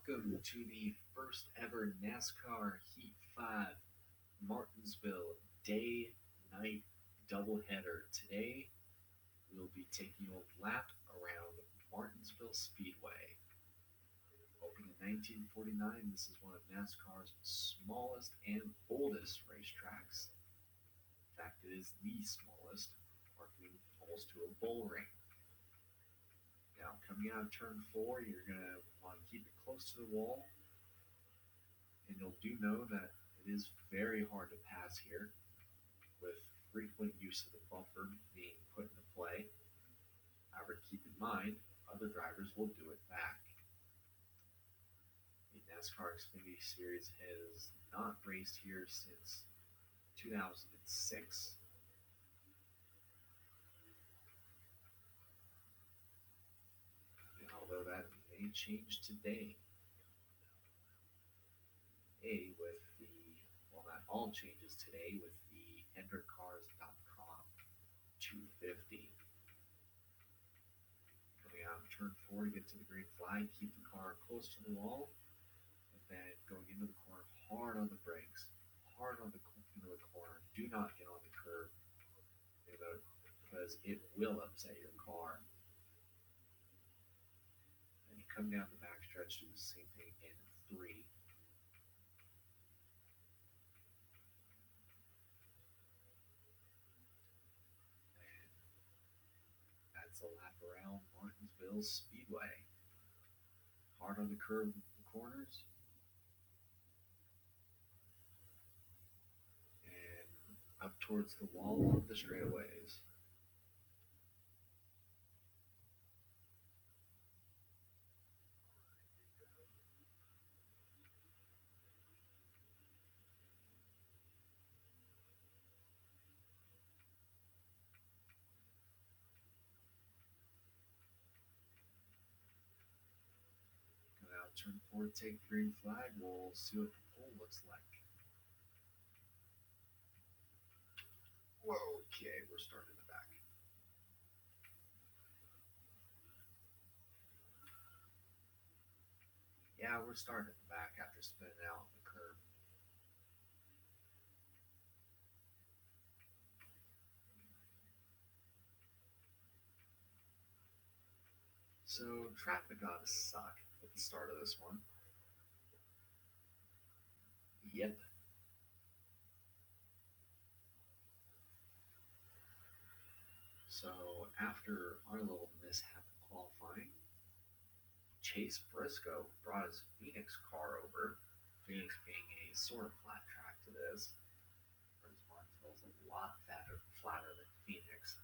Welcome to the first ever NASCAR Heat 5 Martinsville day night doubleheader. Today we'll be taking a lap around Martinsville Speedway. Opened in 1949, this is one of NASCAR's smallest and oldest racetracks. In fact, it is the smallest, marking almost to a bull ring. Now, coming out of turn 4, you're going to want to keep it close to the wall, and you'll do know that it is very hard to pass here, with frequent use of the bumper being put into play. However, keep in mind, other drivers will do it back. The NASCAR Xfinity Series has not raced here since 2006. And although that may change today, with the, well, not all changes today with the HendrickCars.com 250. Coming out of turn 4 to get to the green flag, keep the car close to the wall, and then going into the corner, hard on the brakes, hard on the into the corner. Do not get on the curb, because it will upset your car. And you come down the backstretch, do the same thing again in 3. And that's a lap around Martinsville Speedway. Hard on the curb, the corners, and up towards the wall of the straightaways. Come out, turn 4, take the green flag. We'll see what the pole looks like. Okay, we're starting in the back. Yeah, we're starting at the back after spinning out on the curb. So traffic ought to suck at the start of this one. Yep. So after our little mishap in qualifying, Chase Briscoe brought his Phoenix car over. Phoenix being a sort of flat track to this, whereas Martinsville's a lot flatter than Phoenix.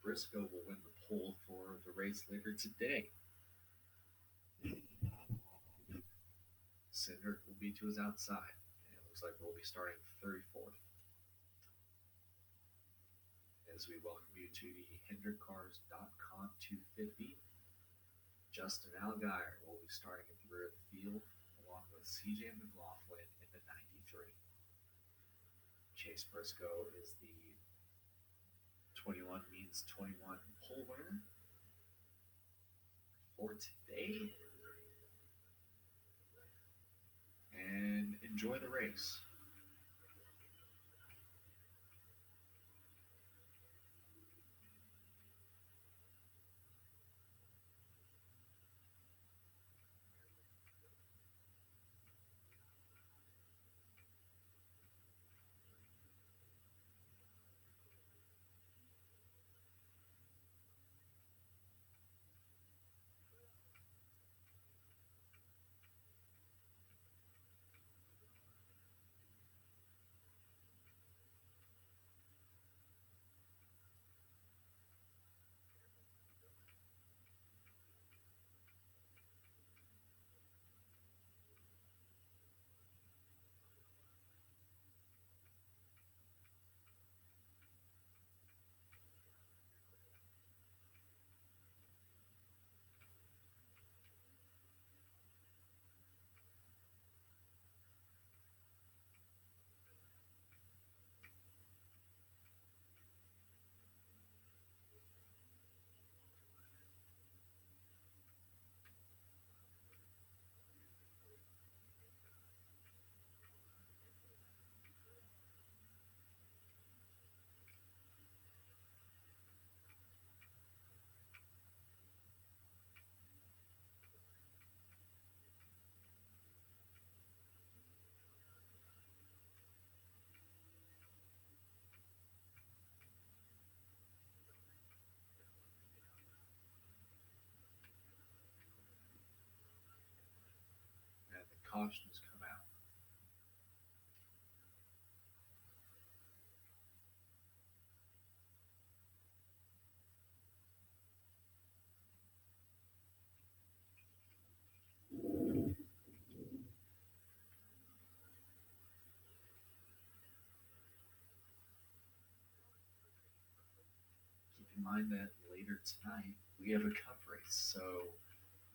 Briscoe will win the pole for the race later today. Cindric will be to his outside, and it looks like we'll be starting 34th. As we welcome you to the HendrickCars.com 250, Justin Allgaier will be starting at the rear of the field, along with CJ McLaughlin in the 93. Chase Briscoe is the 21 means 21 pole winner for today. And enjoy the race. caution has come out. Keep in mind that later tonight we have a cup race, so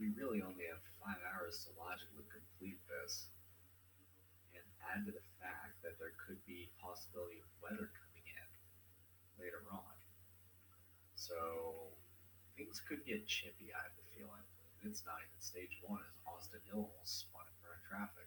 we really only have 5 hours to logically complete this. And add to the fact that there could be possibility of weather coming in later on. So things could get chippy, I have the feeling. And it's not even stage one, as Austin Hill spun in front of traffic.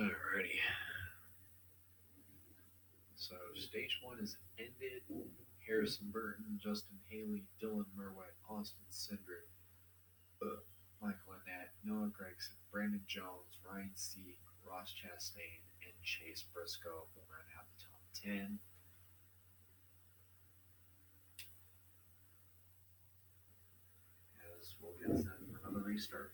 Alrighty. So stage one is ended. Harrison Burton, Justin Haley, Dylan Merwet, Austin Cindric, Michael Annett, Noah Gregson, Brandon Jones, Ryan Sieg, Ross Chastain, and Chase Briscoe will round out the top 10. As we'll get set for another restart.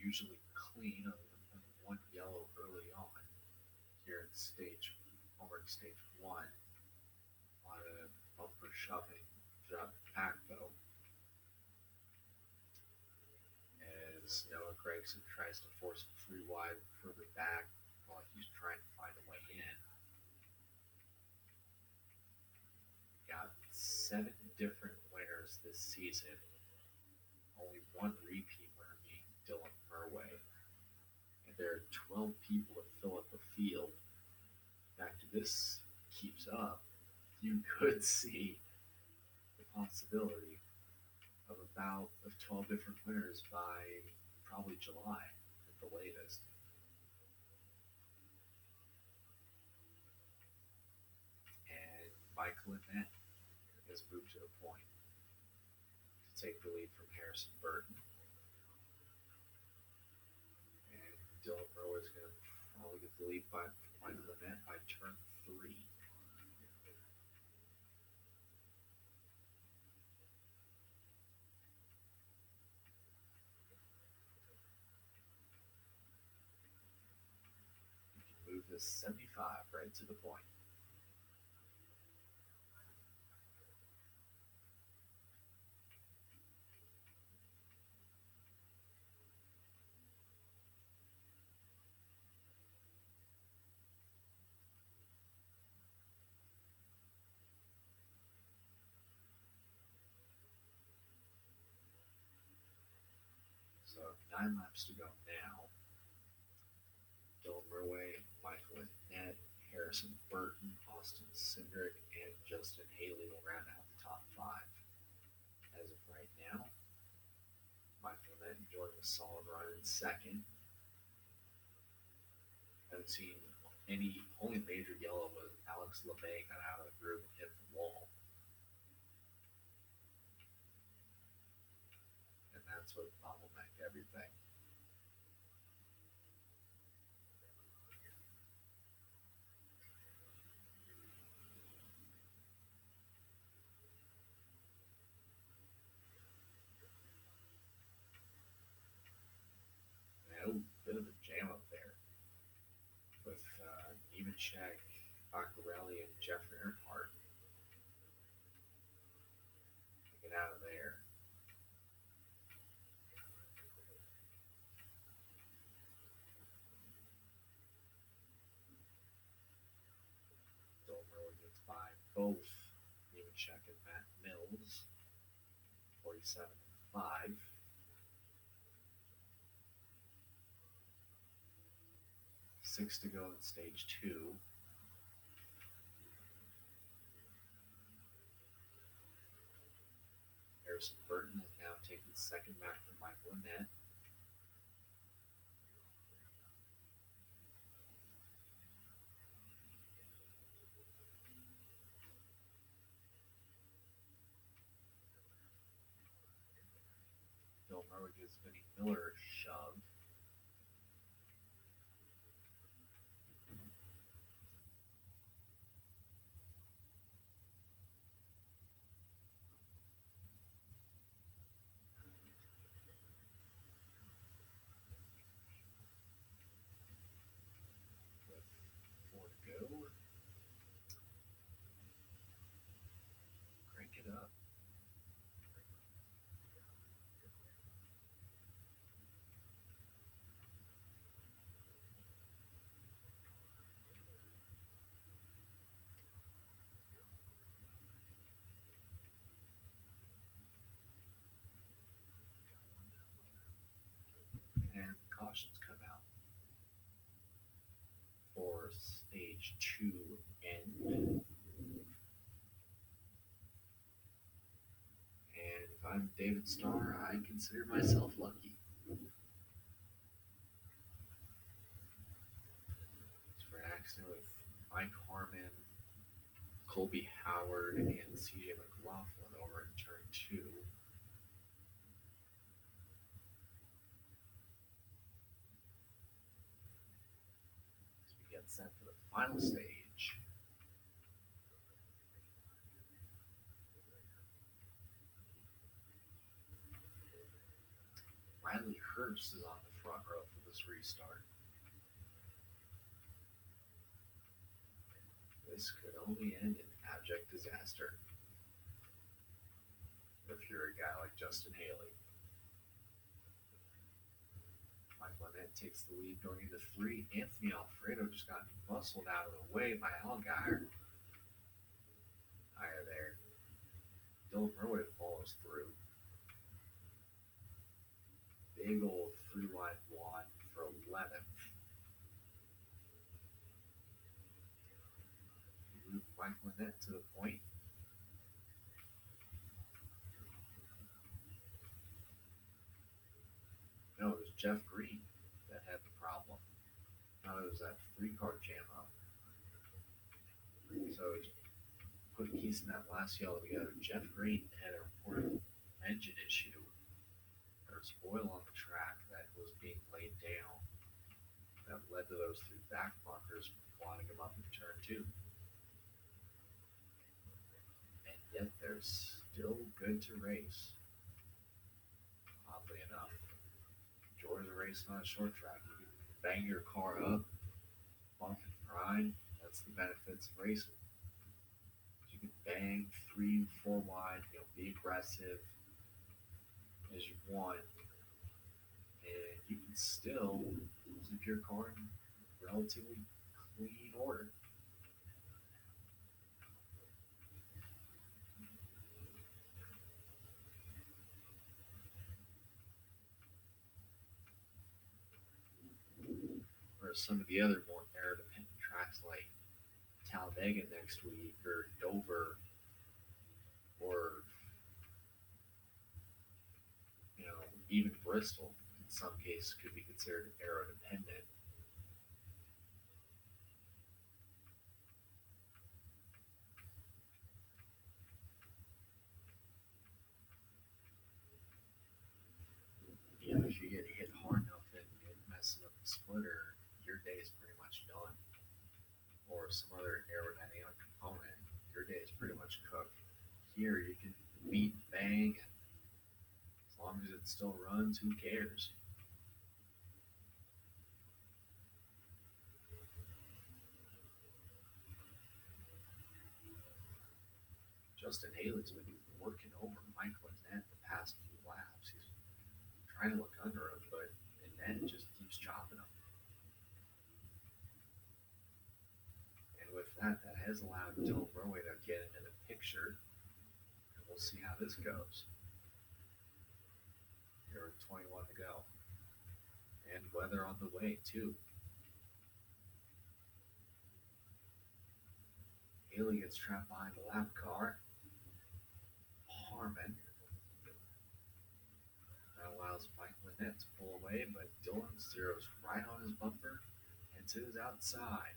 Usually clean other than here in stage one. A lot of bumper shoving throughout the pack though, as Noah Gregson tries to force him three wide further back while he's trying to find a way in. Got seven different winners this season, only one repeat winner being Dylan Murway. And there are 12 people to fill up the field. In fact, if this keeps up, you could see the possibility of about of 12 different winners by probably July at the latest. And Michael Annett has moved to the point to take the lead from Harrison Burton. And Dylan Rowe is going to probably get the lead by Michael Annett by turn three. You can move this 75 right to the point. So 9 laps to go now. Dylan Murway, Michael Annett, Harrison Burton, Austin Cindric, and Justin Haley will round out the top five. As of right now, Michael Annett enjoying a solid run in second. Haven't seen any, only major yellow was Alex LeBay got out of the group and hit the wall. And that's what bottlenecked everything. A bit of a jam up there with Nemechek, Baccarelli, and Jeffrey Earnhardt. Get out of there. Dilmer gets by both Nemechek and Matt Mills, 47 and 5. 6 to go in stage two. Harrison Burton is now taking second back from Michael Annett. Bill Murray gives Vinnie Miller a shove. With 4 to go. Crank it up. And cautions come out for stage two end. And if I'm David Starr, I consider myself lucky. It's for an accident with Mike Harmon, Colby Howard, and CJ McLaughlin over in turn two. As we get set for the final stage. Riley Hurst is on the front row for this restart. This could only end in abject disaster if you're a guy like Justin Haley. Mike Lynette takes the lead going into three. Anthony Alfredo just got muscled out of the way by Allgaier. Higher there. Dylan Merwood follows through. Big old three wide wad for 11th. Move Mike Lynette to the point. No, it was Jeff Green that had the problem. No, it was that three-car jam up. So piecing that last yellow together. Jeff Green had a reported engine issue. There was oil on the track that was being laid down that led to those three back bunkers wadding him up in turn two. And yet they're still good to race. Oddly enough. Joys of racing on a short track. You can bang your car up, bump and grind. That's the benefits of racing. You can bang 3, 4 wide, be aggressive as you want, and you can still keep your car in relatively clean order. Whereas some of the other more air-dependent tracks like Talladega next week, or Dover, or even Bristol, in some cases, could be considered aero-dependent. If you get hit hard enough and it messes up the splitter, your day is pretty much done. Or some other aerodynamic component, your day is pretty much cooked. Here, you can beat, bang, and as long as it still runs, who cares? Justin Haley's been working over Mike Lynette the past few laps. He's trying to look under him, but Lynette just keeps chopping him. And with that, that has allowed Dylan Merway to get into the picture. And we'll see how this goes. There are 21 to go. And weather on the way, too. Haley gets trapped behind a lap car. Harmon. That allows Mike Lynette to pull away, but Dylan zeroes right on his bumper and to his outside.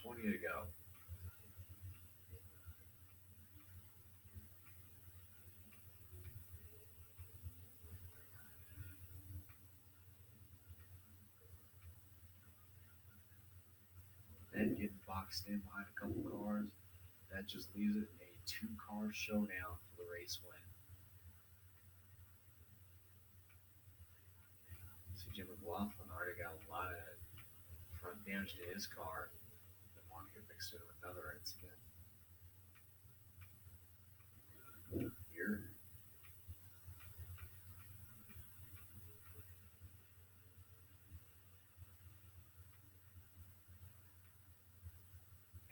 20 to go. Then getting boxed in behind a couple cars. That just leaves it a two-car showdown for the race win. CJ McLaughlin already got a lot of front damage to his car. Didn't want to get mixed into another incident. Here.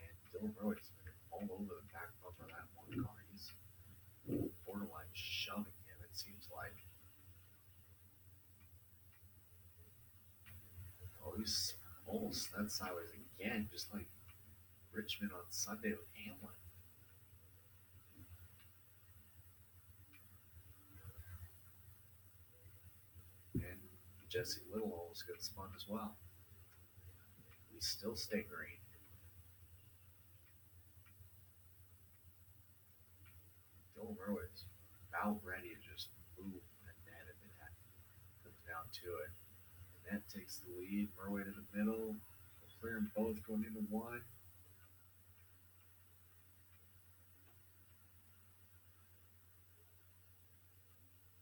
And Dylan Roy's been all over the back bumper of that one car. He's borderline shoving him, it seems like. Oh, he's almost that sideways again, just like Richmond on Sunday with Hamlin. And Jesse Little almost got spun as well. We still stay green. Dylan Merwood is about ready to just move and then if it comes down to it. And that takes the lead. Merwood in the middle. Clearing both going into one.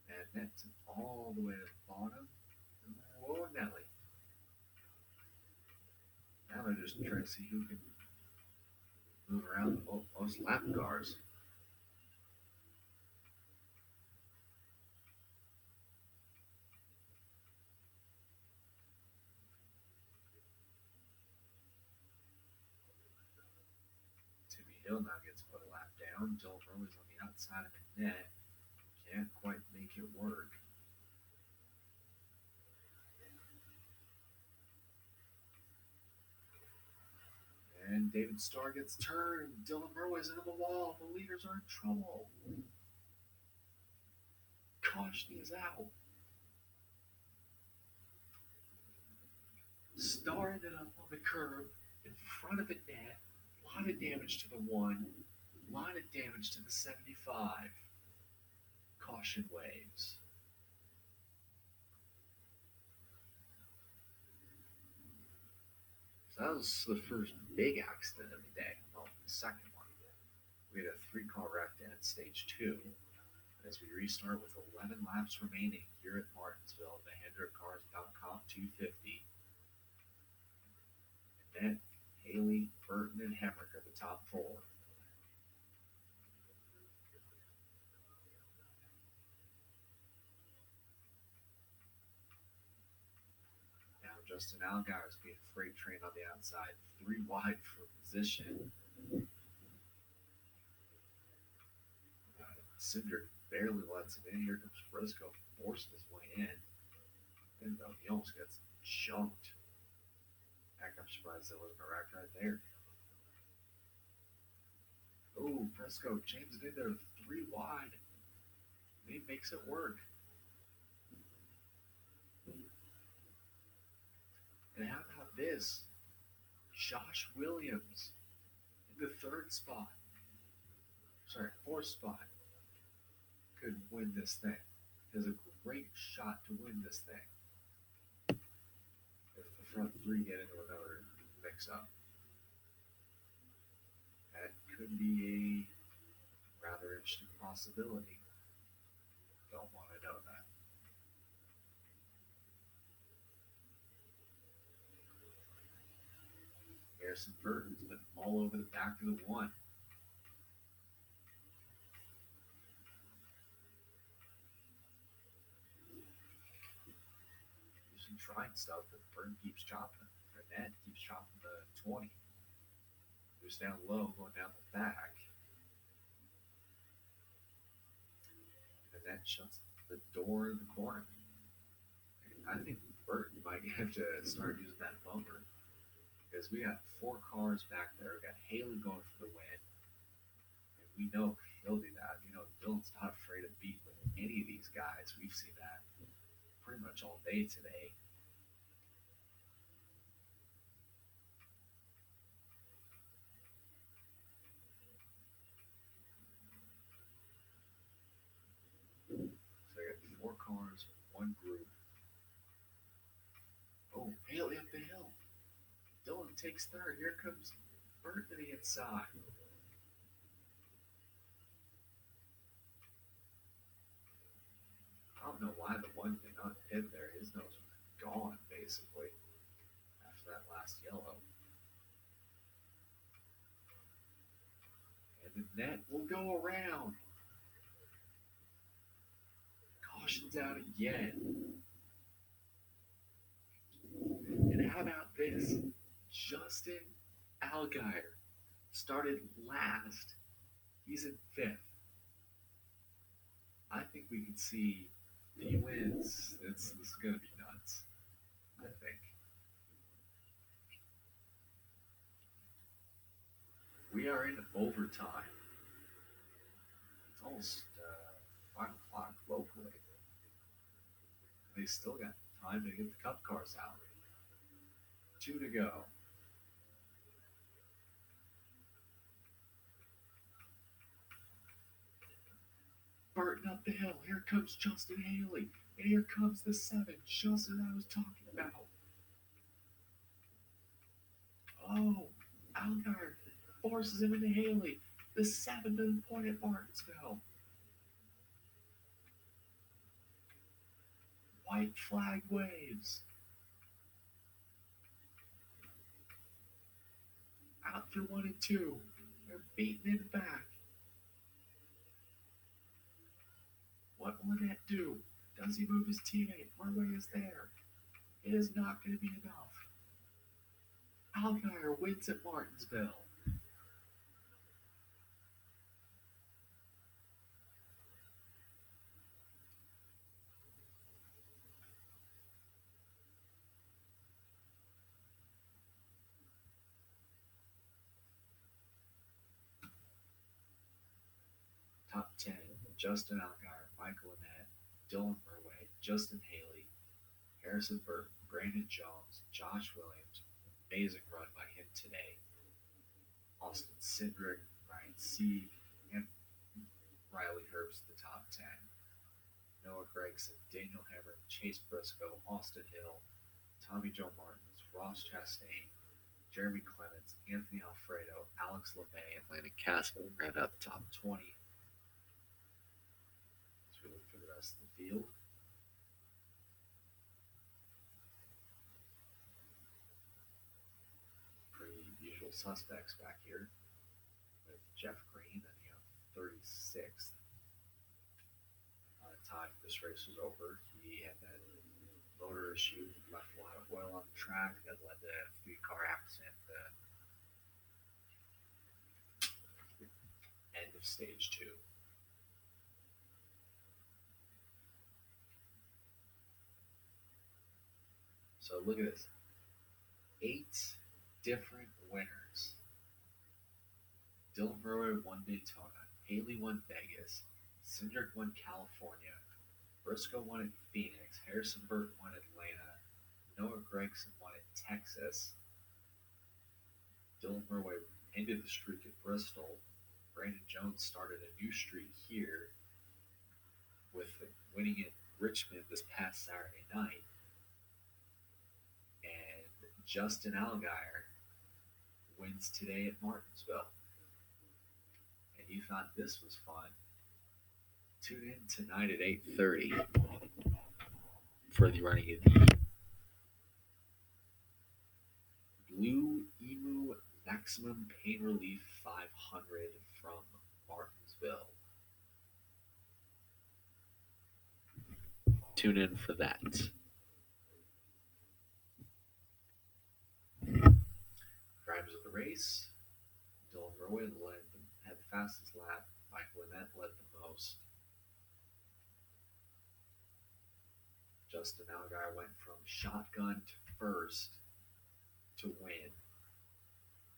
And that's all the way to the bottom. Whoa, Nelly. want to just try to see who can move around the most lap cars. Timmy Hill now gets put a lap down. Dylan Rowley's on the outside of the net. Can't quite make it work. And David Starr gets turned. Dylan Rowley's into the wall. The leaders are in trouble. Caution is out. Starr ended up on the curb in front of the net. A lot of damage to the one. A lot of damage to the 75. Caution waves. So that was the first big accident of the day. Well, the second one. We had a three-car wreck to end stage two. As we restart with 11 laps remaining here at Martinsville, the Hendrick cars about comp 250. And then Haley, Burton, and Hemrick are the top four. Now Justin Allgaier is being freight trained on the outside, three wide for position. Cinder barely lets him in. Here comes Frisco, forcing his way in. And he almost gets jumped. Heck, I'm surprised there wasn't a wreck right there. Oh, Frisco jams it in there, three wide. And he makes it work. And how about this? Josh Williams in the third spot. Sorry, fourth spot. Could win this thing. Has a great shot to win this thing. If the front three get into another mix up. That could be a rather interesting possibility. Don't want to know that. Harrison Burton's been all over the back of the one. He's been trying stuff, but Burton keeps chopping. Burnett keeps chopping the 20. Goes down low, going down the back. And that shuts the door in the corner. I think Burton might have to start using that bumper. Because we got four cars back there. We got Haley going for the win. And we know he'll do that. You know, Dylan's not afraid of beating any of these guys. We've seen that pretty much all day today. So I got four cars, one group. Oh, Haley up the hill. Dylan takes third. Here comes Burton to the inside. I don't know why the one did not hit there. His nose was gone, basically, after that last yellow. And the net will go around. Caution's out again. And how about this? Justin Allgaier started last. He's in fifth. I think we can see if he wins. This is going to be nuts. I think. We are in overtime. It's almost 5 o'clock locally. They still got time to get the cup cars out. 2 to go. Burton up the hill. Here comes Justin Haley. And here comes the 7, just as I was talking about. Oh, Allgaier forces him into Haley. The 7 to the point at Martinsville. White flag waves. Out for 1 and 2. They're beating it back. What will that do? Does he move his teammate? Marway is there. It is not going to be enough. Algar wins at Martinsville. Top 10, Justin Algar, Michael Annette, Dylan Murway, Justin Haley, Harrison Burton, Brandon Jones, Josh Williams. Amazing run by him today. Austin Cindric, Ryan Sieg, and Riley Herbst, the top 10. Noah Gregson, Daniel Hemmer, Chase Briscoe, Austin Hill, Tommy Joe Martins, Ross Chastain, Jeremy Clements, Anthony Alfredo, Alex LeMay, and Landon Castle round out the top 20. As we look for the rest of the field, pretty usual suspects back here with Jeff Green, and 36th. By the time this race was over, he had that motor issue, left a lot of oil on the track that led to a 3-car accident at the end of stage 2. So look at this. 8 different winners. Dylan Brewer won Daytona. Haley won Vegas. Cindric won California. Briscoe won at Phoenix. Harrison Burton won Atlanta. Noah Gregson won at Texas. Dylan Murway ended the streak at Bristol. Brandon Jones started a new streak here with winning at Richmond this past Saturday night. And Justin Allgaier wins today at Martinsville. And you thought this was fun. Tune in tonight at 8:30 for the running of the Blue Emu Maximum Pain Relief 500 from Martinsville. Tune in for that. Drivers of the race, Dylan Merwin had the fastest lap. Michael Annette led the most. Justin Allgaier went from shotgun to first to win.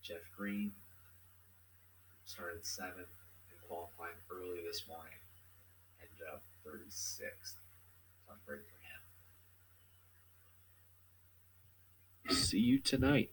Jeff Green started 7th in qualifying early this morning, ended up 36th. Not great for him. See you tonight.